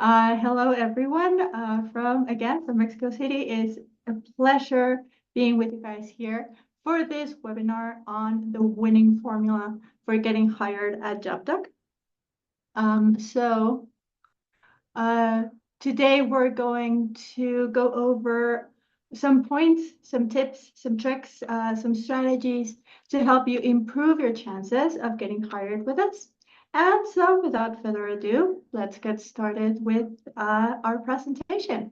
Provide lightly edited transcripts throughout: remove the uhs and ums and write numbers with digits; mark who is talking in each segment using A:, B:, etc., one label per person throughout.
A: Hello, everyone. From Mexico City. It's a pleasure being with you guys here for this webinar on the winning formula for getting hired at JobDoc. So today we're going to go over some points, some tips, some tricks, some strategies to help you improve your chances of getting hired with us. And so without further ado, let's get started with our presentation.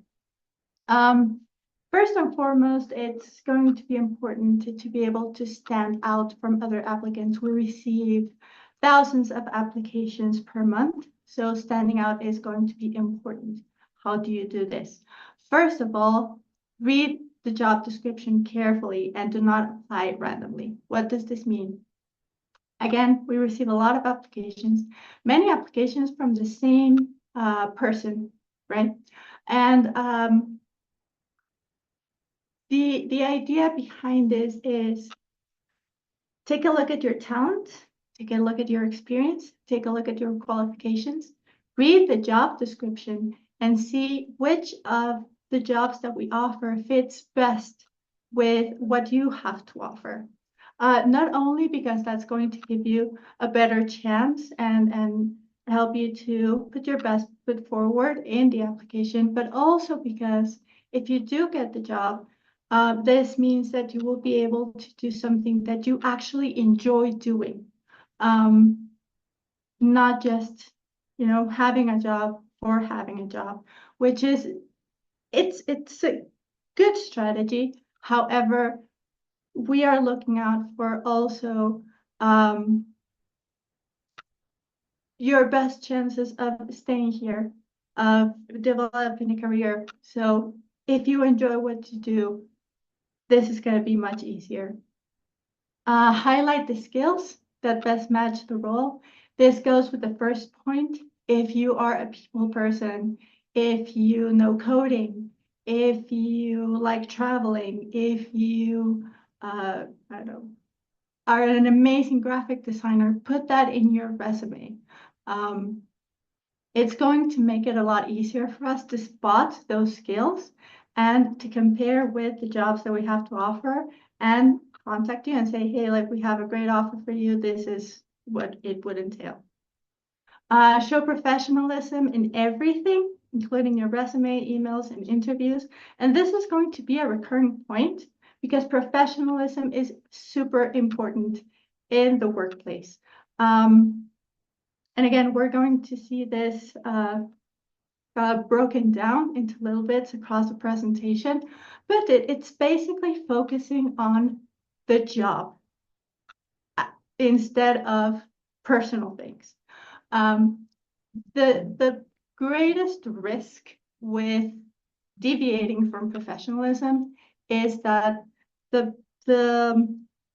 A: First and foremost, it's going to be important to be able to stand out from other applicants. We receive thousands of applications per month, so standing out is going to be important. How do you do this? First of all, read the job description carefully and do not apply randomly. What does this mean? Again, we receive a lot of applications, many applications from the same person, right? And the idea behind this is take a look at your talent, take a look at your experience, take a look at your qualifications, read the job description, and see which of the jobs that we offer fits best with what you have to offer. Not only because that's going to give you a better chance and help you to put your best foot forward in the application, but also because if you do get the job, this means that you will be able to do something that you actually enjoy doing, not just, having a job or having a job, which is, it's a good strategy. However, we are looking out for also your best chances of staying here, of developing a career. So if you enjoy what you do, this is going to be much easier. Highlight the skills that best match the role. This goes with the first point. If you are a people person, if you know coding, if you like traveling, if you, I don't know, are an amazing graphic designer, put that in your resume. It's going to make it a lot easier for us to spot those skills and to compare with the jobs that we have to offer and contact you and say, hey, like, we have a great offer for you. This is what it would entail. Show professionalism in everything, including your resume, emails, and interviews. And this is going to be a recurring point because professionalism is super important in the workplace. And again, we're going to see this broken down into little bits across the presentation, but it's basically focusing on the job instead of personal things. The greatest risk with deviating from professionalism is that the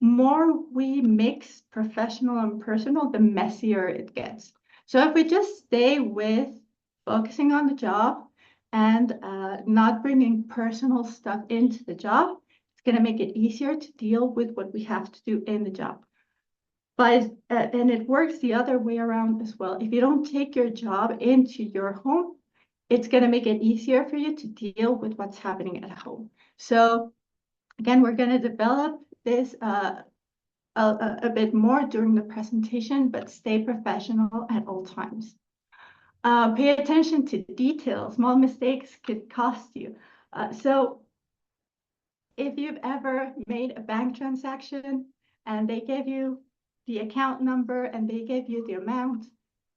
A: more we mix professional and personal, the messier it gets. So if we just stay with focusing on the job and not bringing personal stuff into the job, it's going to make it easier to deal with what we have to do in the job. But and it works the other way around as well. If you don't take your job into your home, it's going to make it easier for you to deal with what's happening at home. So again, we're going to develop this a bit more during the presentation, but stay professional at all times. Pay attention to details. Small mistakes could cost you. So if you've ever made a bank transaction and they gave you the account number and they gave you the amount,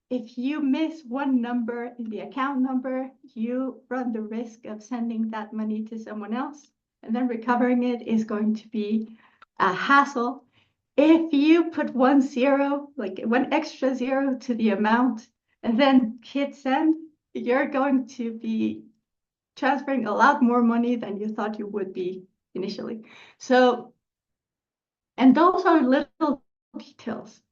A: if you miss one number in the account number, you run the risk of sending that money to someone else, and then recovering it is going to be a hassle. If you put one zero, like one extra zero to the amount, and then hit send, you're going to be transferring a lot more money than you thought you would be initially. So, and those are little details.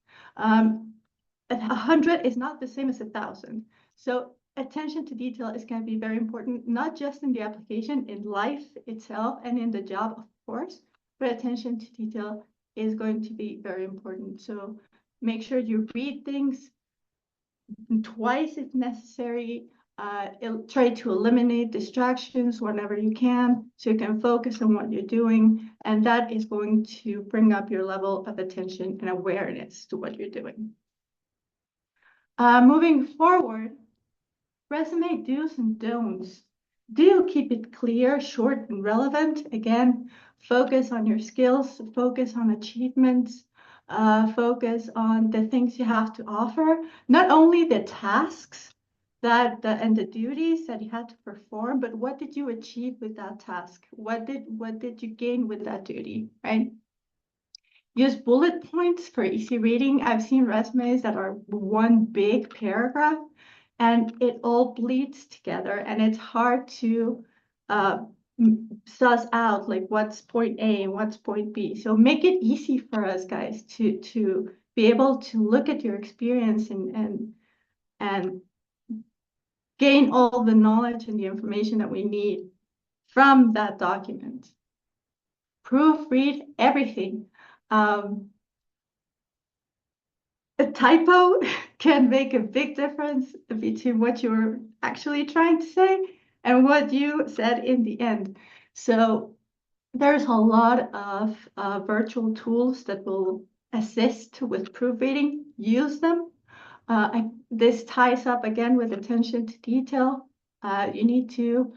A: 100 is not the same as 1,000. So attention to detail is going to be very important, not just in the application, in life itself and in the job, of course, but attention to detail is going to be very important. So make sure you read things twice if necessary. try to eliminate distractions whenever you can, so you can focus on what you're doing, and that is going to bring up your level of attention and awareness to what you're doing. Moving forward, resume do's and don'ts. Do keep it clear, short, and relevant. Again, focus on your skills, focus on achievements, focus on the things you have to offer, not only the tasks and the duties that you had to perform, but what did you achieve with that task? What did you gain with that duty, right? Use bullet points for easy reading. I've seen resumes that are one big paragraph and it all bleeds together and it's hard to uh, suss out like what's point A and what's point B. So make it easy for us guys to be able to look at your experience and gain all the knowledge and the information that we need from that document. Proofread everything. A typo can make a big difference between what you're actually trying to say and what you said in the end. So there's a lot of virtual tools that will assist with proofreading. Use them. This ties up again with attention to detail. You need to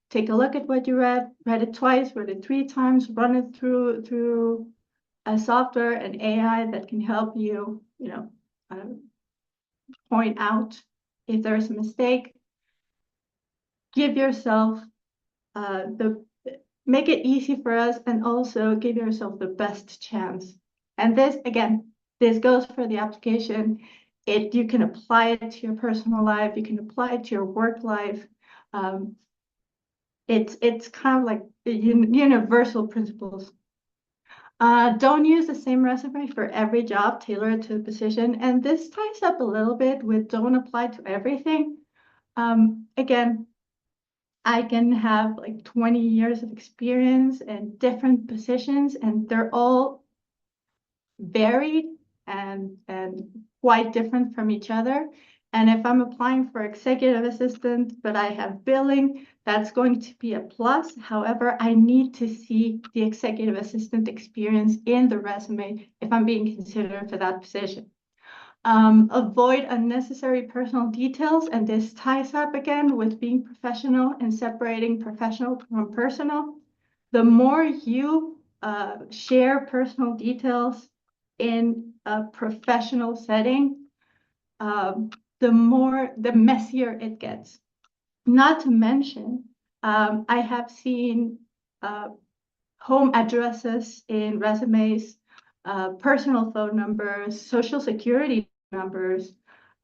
A: take a look at what you read it twice, read it 3 times, run it through a software and AI that can help you, point out if there's a mistake. Give yourself make it easy for us and also give yourself the best chance. And this goes for the application. You can apply it to your personal life. You can apply it to your work life. It's kind of like universal principles. Don't use the same resume for every job, tailor it to a position. And this ties up a little bit with don't apply to everything. Again, I can have like 20 years of experience in different positions, and they're all varied and quite different from each other. And if I'm applying for executive assistant, but I have billing, that's going to be a plus. However, I need to see the executive assistant experience in the resume if I'm being considered for that position. Avoid unnecessary personal details, and this ties up again with being professional and separating professional from personal. The more you share personal details in a professional setting, the messier it gets. Not to mention, I have seen home addresses in resumes, personal phone numbers, social security numbers,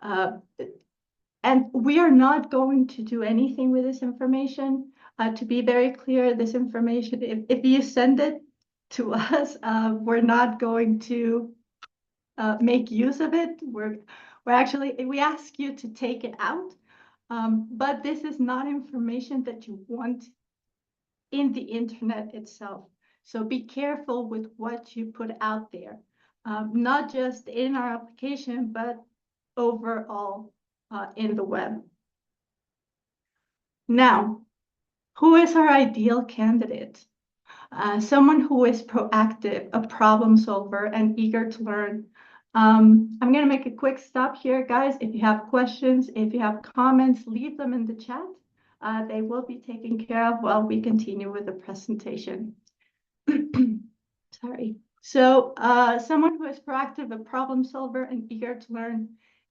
A: and we are not going to do anything with this information. To be very clear, this information, if you send it to us, we're not going to make use of it. We ask you to take it out, but this is not information that you want in the internet itself. So be careful with what you put out there, not just in our application, but overall in the web. Now, who is our ideal candidate? Someone who is proactive, a problem solver, and eager to learn. I'm going to make a quick stop here, guys. If you have questions, if you have comments, leave them in the chat. They will be taken care of while we continue with the presentation. Sorry. So someone who is proactive, a problem solver, and eager to learn.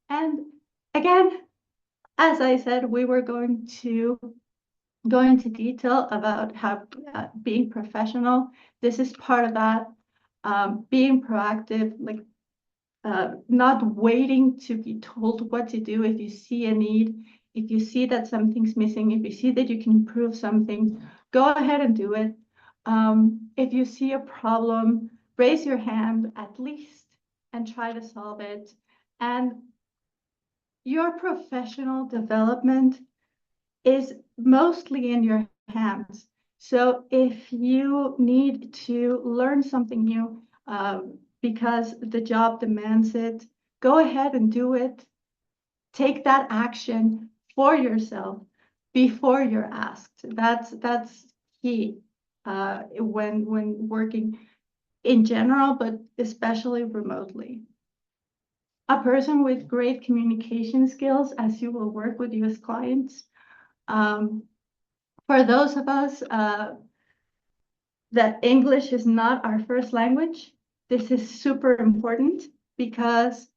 A: And again, as I said, we were going to go into detail about how being professional. This is part of that. Being proactive, like not waiting to be told what to do. If you see a need, if you see that something's missing, if you see that you can improve something, go ahead and do it. If you see a problem, raise your hand at least and try to solve it. And your professional development is mostly in your hands. So if you need to learn something new because the job demands it, go ahead and do it. Take that action, for yourself before you're asked. That's key when working in general, but especially remotely. A person with great communication skills, as you will work with US clients. For those of us that English is not our first language, this is super important because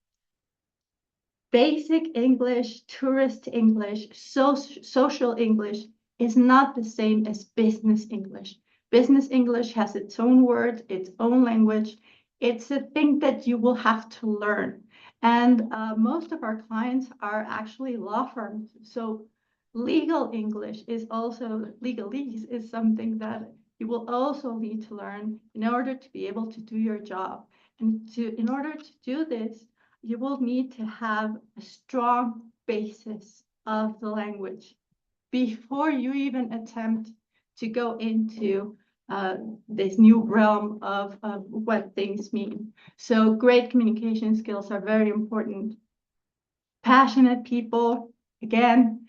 A: basic English, tourist English, social English is not the same as business English. Business English has its own words, its own language. It's a thing that you will have to learn. And most of our clients are actually law firms. So legal English is also, legalese is something that you will also need to learn in order to be able to do your job. And in order to do this, you will need to have a strong basis of the language before you even attempt to go into this new realm of what things mean. So great communication skills are very important. Passionate people, again,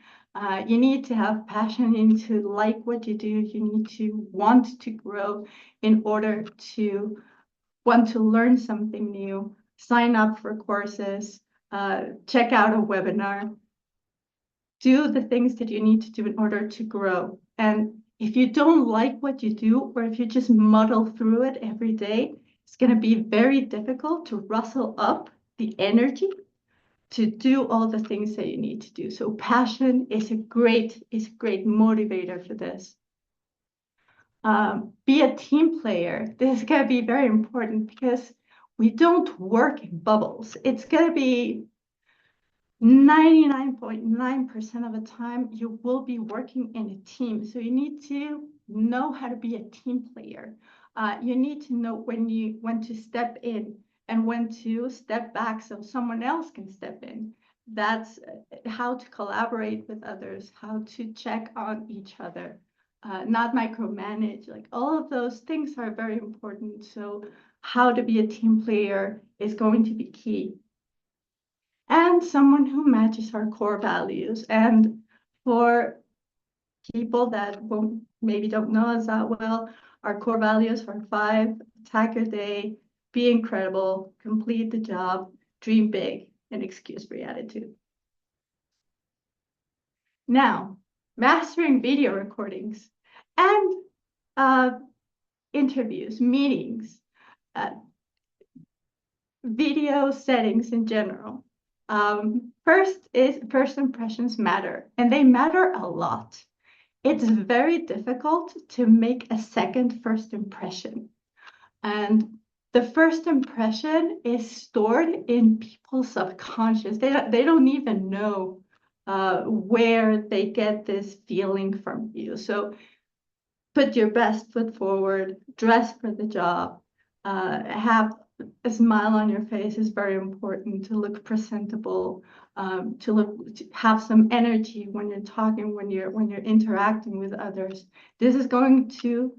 A: you need to have passion. You need to like what you do. You need to want to grow in order to want to learn something new, sign up for courses, check out a webinar, do the things that you need to do in order to grow. And if you don't like what you do, or if you just muddle through it every day, it's going to be very difficult to rustle up the energy to do all the things that you need to do. So passion is a great motivator for this. Be a team player. This is going to be very important because we don't work in bubbles. It's going to be 99.9% of the time you will be working in a team. So you need to know how to be a team player. You need to know when to step in and when to step back so someone else can step in. That's how to collaborate with others, how to check on each other, not micromanage. Like all of those things are very important. So how to be a team player is going to be key. And someone who matches our core values. And for people that maybe don't know us that well, our core values are 5: attack your day, be incredible, complete the job, dream big, and excuse-free attitude. Now, mastering video recordings and interviews, meetings, video settings in general. First impressions matter, and they matter a lot. It's very difficult to make a second first impression. And the first impression is stored in people's subconscious. They don't even know where they get this feeling from you. So put your best foot forward, dress for the job, have a smile on your face is very important, to look presentable, to have some energy when you're talking, when you're interacting with others. This is going to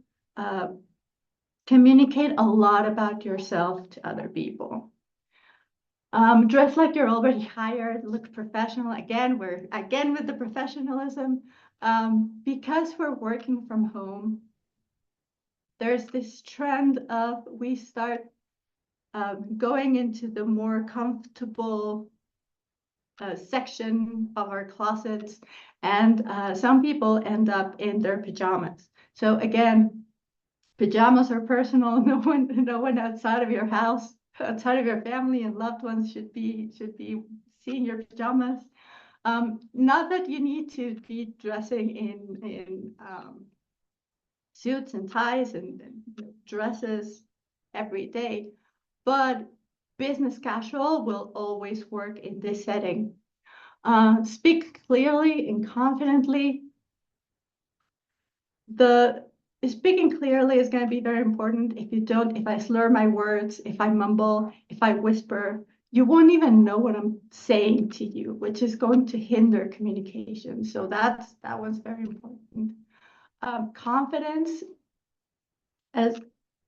A: communicate a lot about yourself to other people. Dress like you're already hired, look professional. Again, we're with the professionalism. Because we're working from home, there's this trend of we start going into the more comfortable section of our closets, and some people end up in their pajamas. So again, pajamas are personal. No one outside of your house, outside of your family and loved ones should be seeing your pajamas. Not that you need to be dressing in suits and ties and dresses every day, but business casual will always work in this setting. Speak clearly and confidently. Speaking clearly is going to be very important. If I slur my words, if I mumble, if I whisper, you won't even know what I'm saying to you, which is going to hinder communication. So that one's very important. Confidence, as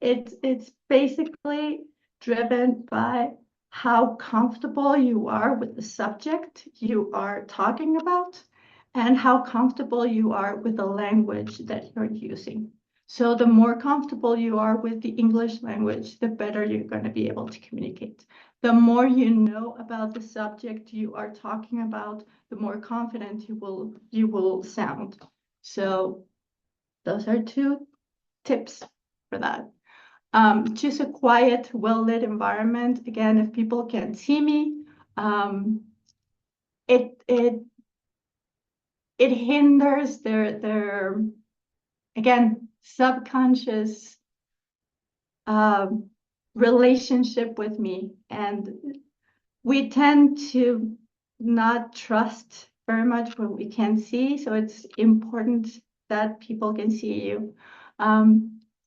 A: it's basically driven by how comfortable you are with the subject you are talking about. and how comfortable you are with the language that you're using. So the more comfortable you are with the English language, the better you're going to be able to communicate. The more you know about the subject you are talking about, the more confident you will sound. So those are two tips for that. Choose a quiet, well-lit environment. Again, if people can't see me, it it it hinders their again subconscious um, relationship with me, and we tend to not trust very much what we can see. So it's important that people can see you.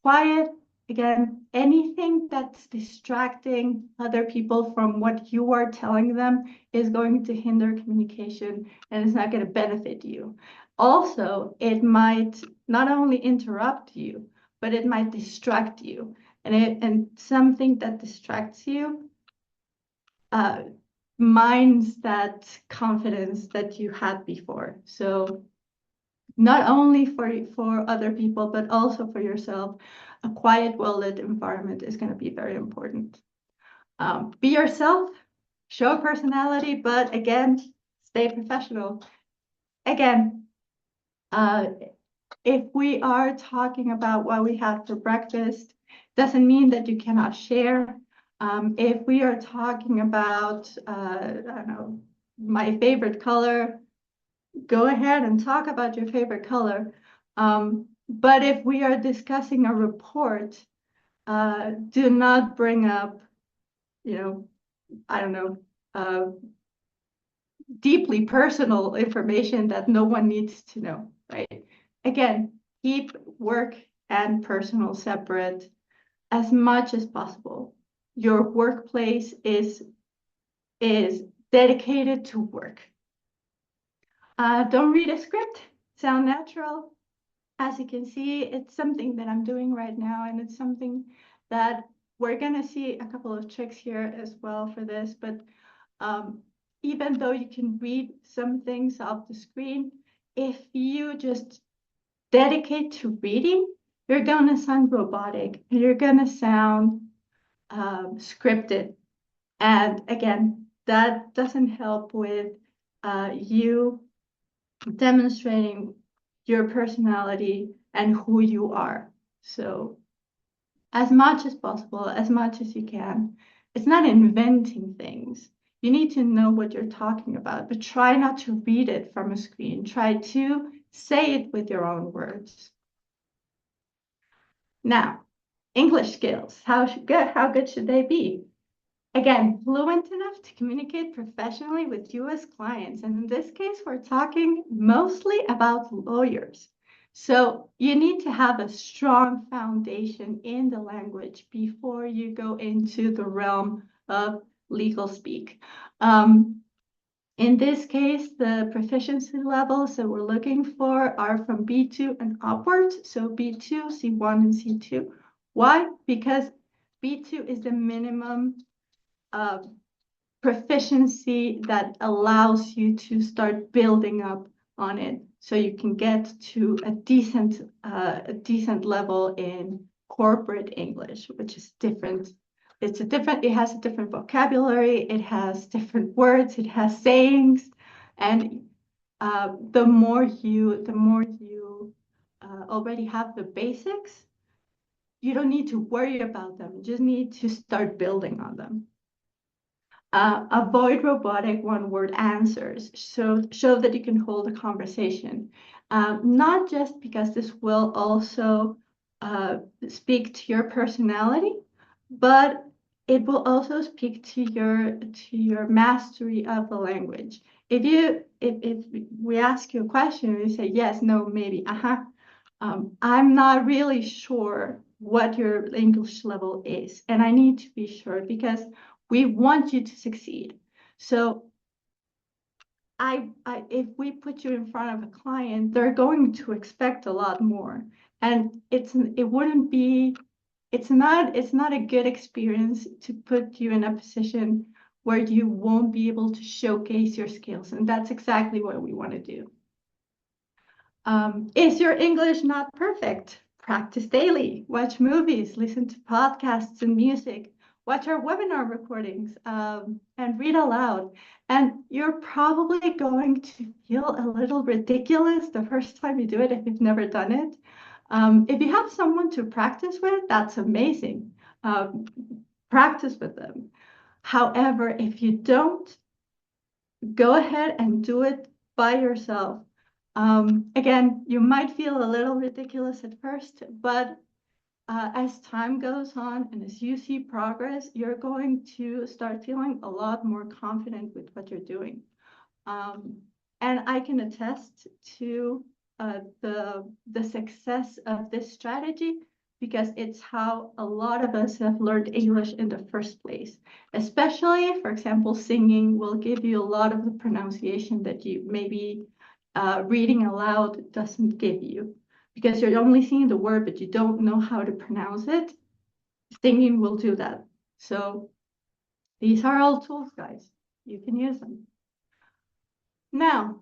A: Quiet, again, anything that's distracting other people from what you are telling them is going to hinder communication and it's not going to benefit you. Also, it might not only interrupt you, but it might distract you. And something that distracts you uh, mines that confidence that you had before. So not only for other people, but also for yourself, a quiet, well-lit environment is going to be very important. Be yourself, show personality, but again, stay professional. Again, uh, if we are talking about what we had for breakfast, doesn't mean that you cannot share. If we are talking about, I don't know, my favorite color, go ahead and talk about your favorite color. But if we are discussing a report, do not bring up, you know, I don't know, deeply personal information that no one needs to know, right? Again, keep work and personal separate as much as possible. Your workplace is dedicated to work. Don't read a script, sound natural. As you can see, it's something that I'm doing right now, and it's something that we're gonna see a couple of tricks here as well for this, but even though you can read some things off the screen, if you just dedicate to reading, you're gonna sound robotic, you're gonna sound scripted. And again, that doesn't help with you demonstrating your personality and who you are. So as much as possible, as much as you can. It's not inventing things. You need to know what you're talking about, but try not to read it from a screen. Try to say it with your own words. Now, English skills. How good should they be? Again, fluent enough to communicate professionally with US clients. And in this case, we're talking mostly about lawyers. So you need to have a strong foundation in the language before you go into the realm of legal speak. In this case, the proficiency levels that we're looking for are from B2 and upwards. So B2, C1, and C2. Why? Because B2 is the minimum proficiency that allows you to start building up on it so you can get to a decent level in corporate English, which is different. It has a different vocabulary, it has different words, it has sayings, and the more you already have the basics, you don't need to worry about them. You just need to start building on them. Avoid robotic one-word answers. So show that you can hold a conversation. Not just because this will also speak to your personality, but it will also speak to your mastery of the language. If we ask you a question and you say yes, no, maybe, I'm not really sure what your English level is, and I need to be sure because we want you to succeed. So if we put you in front of a client, they're going to expect a lot more, and it's not a good experience to put you in a position where you won't be able to showcase your skills, and that's exactly what we want to do. Is your English not perfect? Practice daily. Watch movies, listen to podcasts and music, watch our webinar recordings, and read aloud. And you're probably going to feel a little ridiculous the first time you do it if you've never done it. If you have someone to practice with, that's amazing. Um, Practice with them. However, if you don't, go ahead and do it by yourself. Again, you might feel a little ridiculous at first, but as time goes on and as you see progress, you're going to start feeling a lot more confident with what you're doing. Um, and I can attest to the success of this strategy because it's how a lot of us have learned English in the first place. Especially, for example, singing will give you a lot of the pronunciation that you maybe reading aloud doesn't give you because you're only seeing the word, but you don't know how to pronounce it. Singing will do that. So these are all tools, guys. You can use them. Now,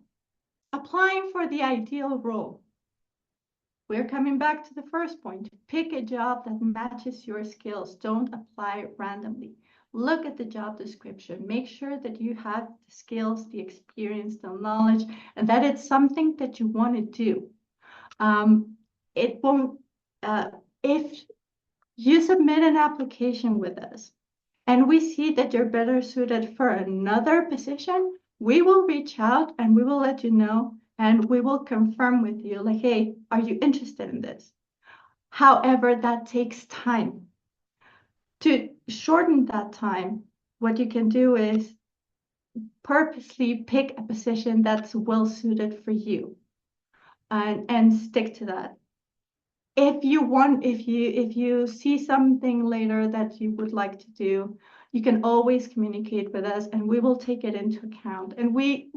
A: applying for the ideal role. We're coming back to the first point. Pick a job that matches your skills. Don't apply randomly. Look at the job description. Make sure that you have the skills, the experience, the knowledge, and that it's something that you want to do. It won't, if you submit an application with us and we see that you're better suited for another position, we will reach out and we will let you know and we will confirm with you like, hey, are you interested in this? However, that takes time. To shorten that time, what you can do is purposely pick a position that's well suited for you and stick to that. If you see something later that you would like to do, you can always communicate with us and we will take it into account. And we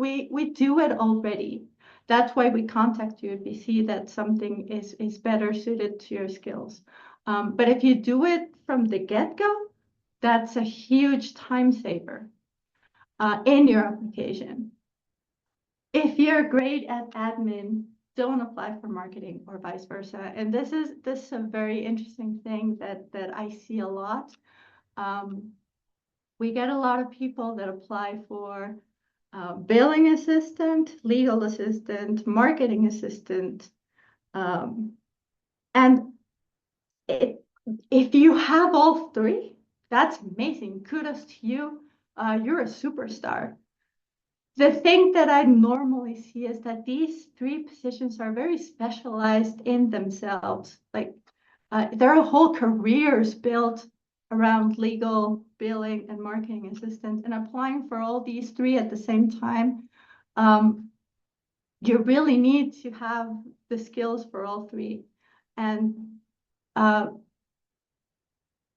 A: do it already. That's why we contact you if we see that something is better suited to your skills. But if you do it from the get-go, that's a huge time saver in your application. If you're great at admin, don't apply for marketing or vice versa. And this is a very interesting thing that I see a lot. We get a lot of people that apply for billing assistant, legal assistant, marketing assistant. And if you have all three, that's amazing. Kudos to you. You're a superstar. The thing that I normally see is that these three positions are very specialized in themselves. Like there are whole careers built around legal, billing, and marketing assistant. And applying for all these three at the same time, you really need to have the skills for all three. And even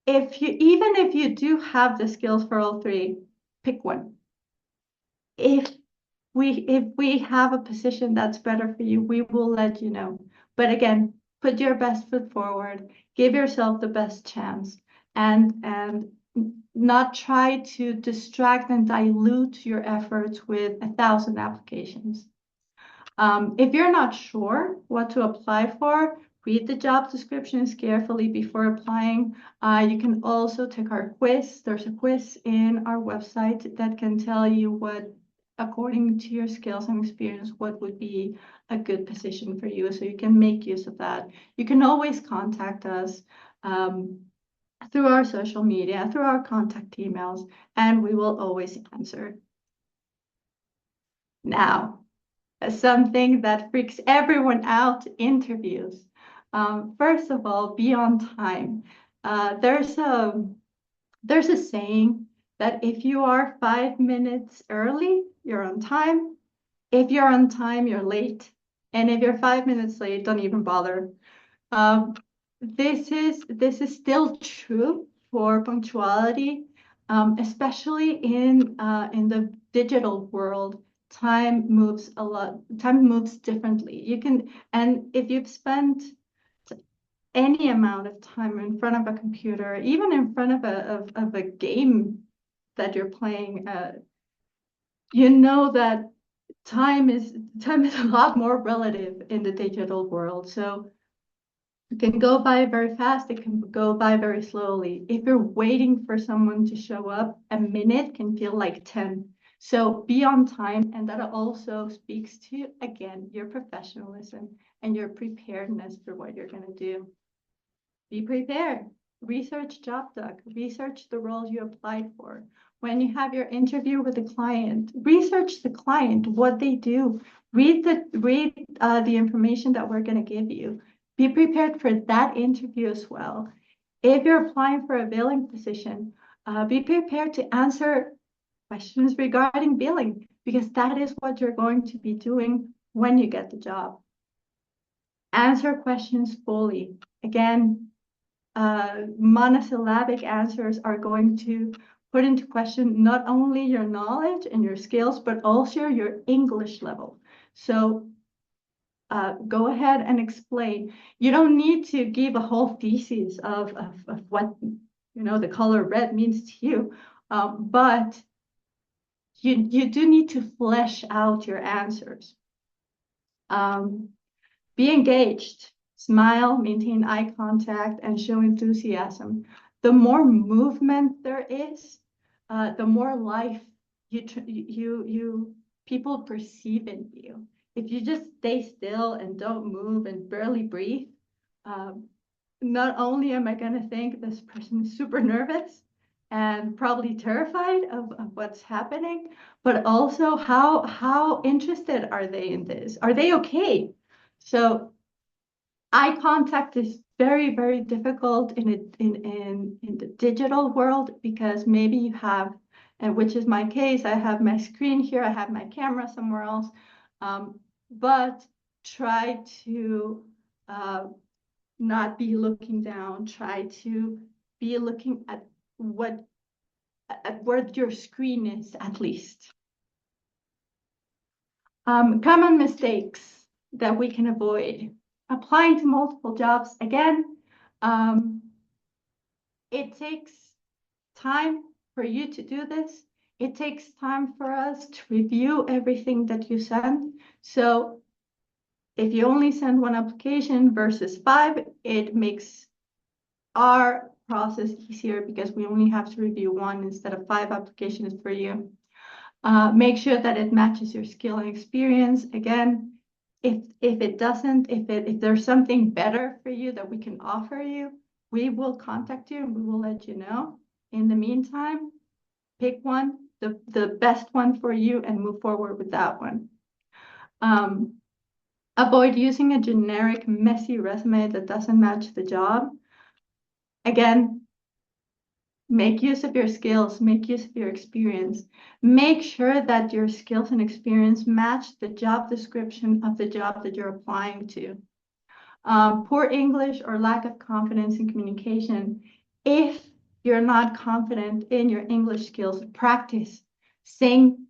A: if you do have the skills for all three, pick one. If we have a position that's better for you, we will let you know. But again, put your best foot forward, give yourself the best chance, and not try to distract and dilute your efforts with 1,000 applications. If you're not sure what to apply for, read the job descriptions carefully before applying. You can also take our quiz. There's a quiz in our website that can tell you what, according to your skills and experience, what would be a good position for you. So you can make use of that. You can always contact us through our social media, through our contact emails, and we will always answer. Now, something that freaks everyone out, interviews. First of all, be on time. There's a saying that if you are 5 minutes early, you're on time. If you're on time, you're late. And if you're 5 minutes late, don't even bother. This is still true for punctuality, especially in the digital world. Time moves a lot. Time moves differently. And if you've spent any amount of time in front of a computer, even in front of a game that you're playing, you know that time is a lot more relative in the digital world. So it can go by very fast, it can go by very slowly. If you're waiting for someone to show up, a minute can feel like 10. So be on time, and that also speaks to, again, your professionalism and your preparedness for what you're going to do. Be prepared. Research job doc, research the role you applied for. When you have your interview with a client, research the client, what they do. Read the information that we're going to give you. Be prepared for that interview as well. If you're applying for a billing position, be prepared to answer questions regarding billing, because that is what you're going to be doing when you get the job. Answer questions fully. Again, monosyllabic answers are going to put into question not only your knowledge and your skills, but also your English level. So go ahead and explain. You don't need to give a whole thesis of what the color red means to you, but you do need to flesh out your answers. Be engaged, smile, maintain eye contact, and show enthusiasm. The more movement there is, the more life people perceive in you. If you just stay still and don't move and barely breathe, not only am I going to think this person is super nervous and probably terrified of what's happening, but also how interested are they in this? Are they okay? So eye contact is very, very difficult in the digital world, because maybe you have, and which is my case, I have my screen here, I have my camera somewhere else, but try to not be looking down, try to be looking at where your screen is, at least. Common mistakes that we can avoid. Applying to multiple jobs. Again, it takes time for you to do this. It takes time for us to review everything that you send. So if you only send one application versus 5, it makes our process easier, because we only have to review 1 instead of 5 applications for you. Make sure that it matches your skill and experience. Again, if it doesn't, if there's something better for you that we can offer you, we will contact you and we will let you know. In the meantime, pick one, the best one for you, and move forward with that one. Avoid using a generic, messy resume that doesn't match the job. Again, make use of your skills, make use of your experience. Make sure that your skills and experience match the job description of the job that you're applying to. Poor English or lack of confidence in communication. If you're not confident in your English skills, practice. Sing.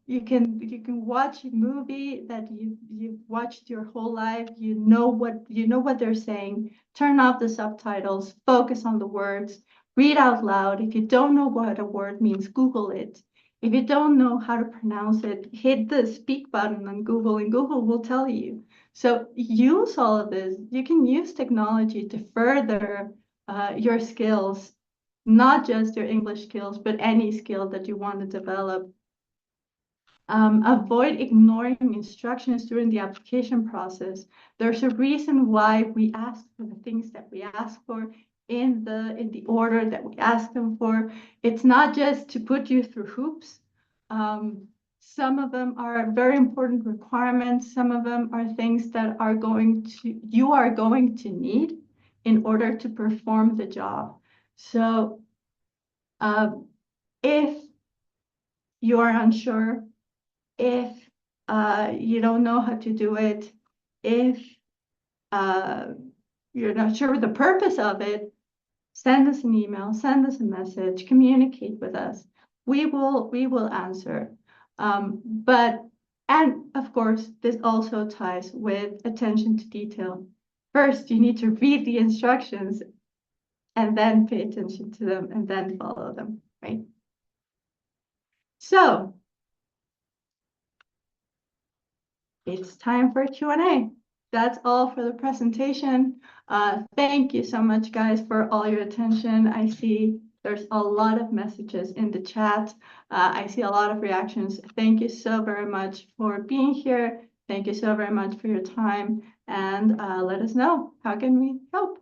A: You can watch a movie that you've watched your whole life. You know what they're saying. Turn off the subtitles. Focus on the words. Read out loud. If you don't know what a word means, Google it. If you don't know how to pronounce it, hit the speak button on Google, and Google will tell you. So use all of this. You can use technology to further your skills, not just your English skills, but any skill that you want to develop. Avoid ignoring instructions during the application process. There's a reason why we ask for the things that we ask for in the order that we ask them for. It's not just to put you through hoops. Some of them are very important requirements. Some of them are things that you are going to need in order to perform the job. So if you are unsure, if you don't know how to do it, if you're not sure the purpose of it, send us an email, send us a message, communicate with us. We will answer. And of course, this also ties with attention to detail. First, you need to read the instructions and then pay attention to them and then follow them, right? So it's time for Q&A. That's all for the presentation. Thank you so much, guys, for all your attention. I see there's a lot of messages in the chat. I see a lot of reactions. Thank you so very much for being here. Thank you so very much for your time. And let us know, how can we help?